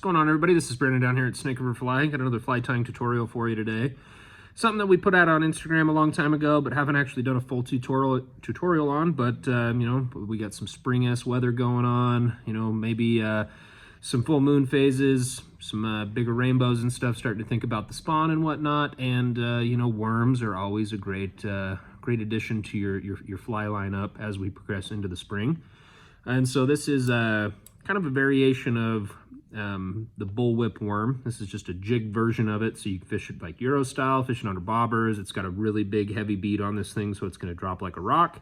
going on, everybody? This is Brandon down here at Snake River Fly. Got another fly tying tutorial for you today. Something that we put out on Instagram a long time ago, but haven't actually done a full tutorial on. But you know, we got some spring-esque weather going on. You know, maybe some full moon phases, some bigger rainbows and stuff. Starting to think about the spawn and whatnot. And you know, worms are always a great addition to your fly lineup as we progress into the spring. And so this is kind of a variation of the bullwhip worm. This is just a jig version of it, so you can fish it like Euro style, fishing under bobbers. It's got a really big heavy bead on this thing, so it's going to drop like a rock.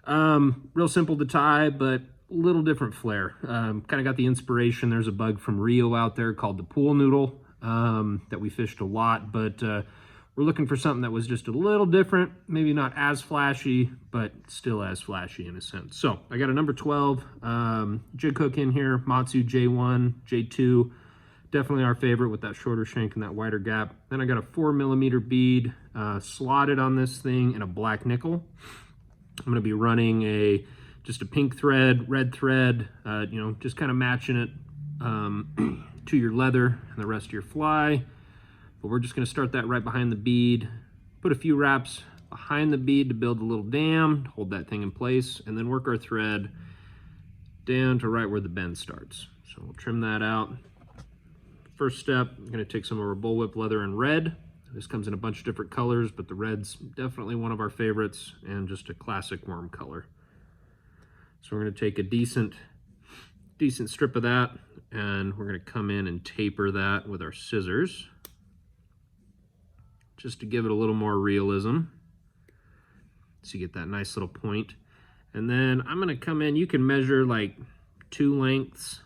Real simple to tie, but a little different flair. Kind of got the inspiration. There's a bug from Rio out there called the pool noodle that we fished a lot, but we're looking for something that was just a little different, maybe not as flashy, but still as flashy in a sense. So I got a number 12 jig hook in here, Matsu J1, J2, definitely our favorite with that shorter shank and that wider gap. Then I got a 4mm bead slotted on this thing in a black nickel. I'm gonna be running just a pink thread, red thread, you know, just kind of matching it to your leather and the rest of your fly. But we're just going to start that right behind the bead, put a few wraps behind the bead to build a little dam, hold that thing in place, and then work our thread down to right where the bend starts. So we'll trim that out. First step, I'm going to take some of our bullwhip leather in red. This comes in a bunch of different colors, but the red's definitely one of our favorites and just a classic worm color. So we're going to take a decent strip of that, and we're going to come in and taper that with our scissors, just to give it a little more realism, so you get that nice little point. And then I'm gonna come in, you can measure like 2 lengths.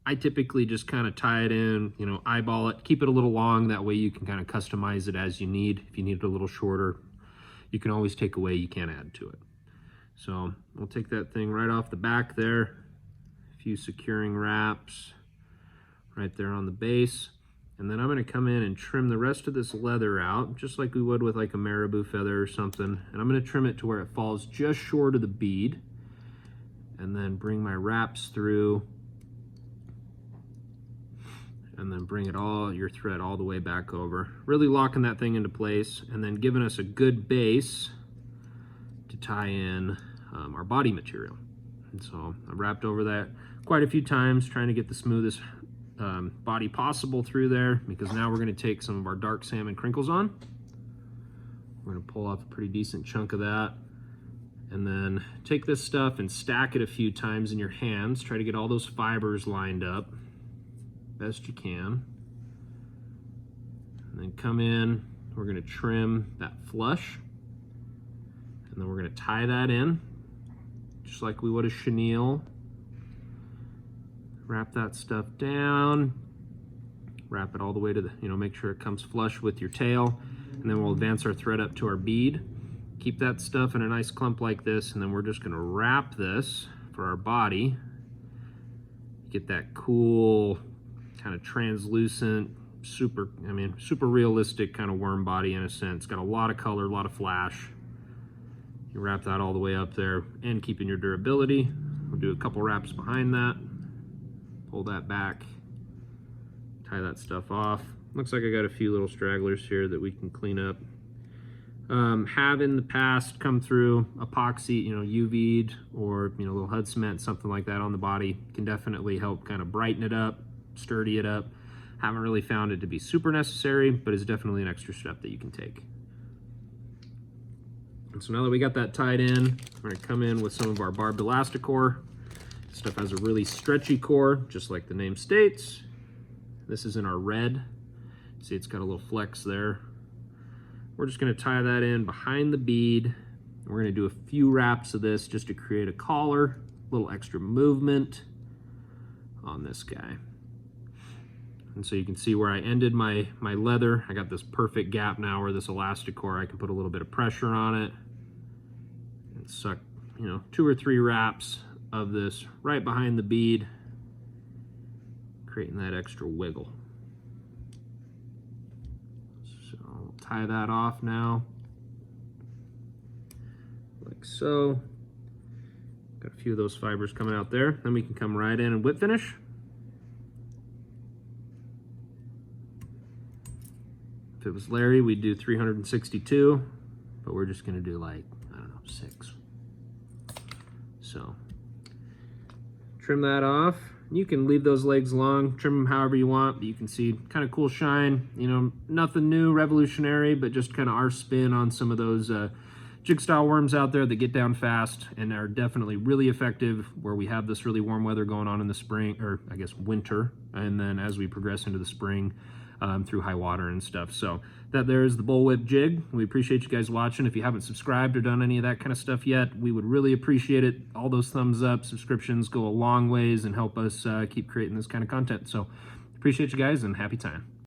I typically just kind of tie it in, you know, eyeball it, keep it a little long, that way you can kind of customize it as you need. If you need it a little shorter, you can always take away, you can't add to it. So we'll take that thing right off the back there, a few securing wraps right there on the base. And then I'm going to come in and trim the rest of this leather out, just like we would with like a marabou feather or something. And I'm going to trim it to where it falls just short of the bead. And then bring my wraps through. And then bring your thread all the way back over. Really locking that thing into place. And then giving us a good base to tie in our body material. And so I've wrapped over that quite a few times, trying to get the smoothest body possible through there, because now we're going to take some of our dark salmon crinkles on. We're going to pull off a pretty decent chunk of that, and then take this stuff and stack it a few times in your hands. Try to get all those fibers lined up best you can, and then come in. We're going to trim that flush, and then we're going to tie that in just like we would a chenille. Wrap that stuff down, wrap it all the way to the, you know, make sure it comes flush with your tail, and then we'll advance our thread up to our bead. Keep that stuff in a nice clump like this, and then we're just going to wrap this for our body. Get that cool, kind of translucent, super realistic kind of worm body in a sense. Got a lot of color, a lot of flash. You wrap that all the way up there and keeping your durability. We'll do a couple wraps behind that. Pull that back, tie that stuff off. Looks like I got a few little stragglers here that we can clean up. Have in the past come through epoxy, you know, UV'd, or, you know, a little HUD cement, something like that on the body. Can definitely help kind of brighten it up, sturdy it up. Haven't really found it to be super necessary, but it's definitely an extra step that you can take. And so now that we got that tied in, we're gonna come in with some of our barbed elasticore. Stuff has a really stretchy core, just like the name states. This is in our red. See, it's got a little flex there. We're just going to tie that in behind the bead. We're going to do a few wraps of this just to create a collar, a little extra movement on this guy. And so you can see where I ended my leather. I got this perfect gap now where this elastic core, I can put a little bit of pressure on it and suck, you know, 2 or 3 wraps of this right behind the bead, creating that extra wiggle. So we'll tie that off now, like so. Got a few of those fibers coming out there. Then we can come right in and whip finish. If it was Larry, we'd do 362, but we're just gonna do like, I don't know, 6. So trim that off. You can leave those legs long, trim them however you want, but you can see kind of cool shine, you know, nothing new, revolutionary, but just kind of our spin on some of those jig style worms out there that get down fast and are definitely really effective where we have this really warm weather going on in the spring, or I guess winter, and then as we progress into the spring through high water and stuff. So that there's the bullwhip jig. We appreciate you guys watching. If you haven't subscribed or done any of that kind of stuff yet, we would really appreciate it. All those thumbs up, subscriptions go a long ways and help us keep creating this kind of content. So appreciate you guys and happy time.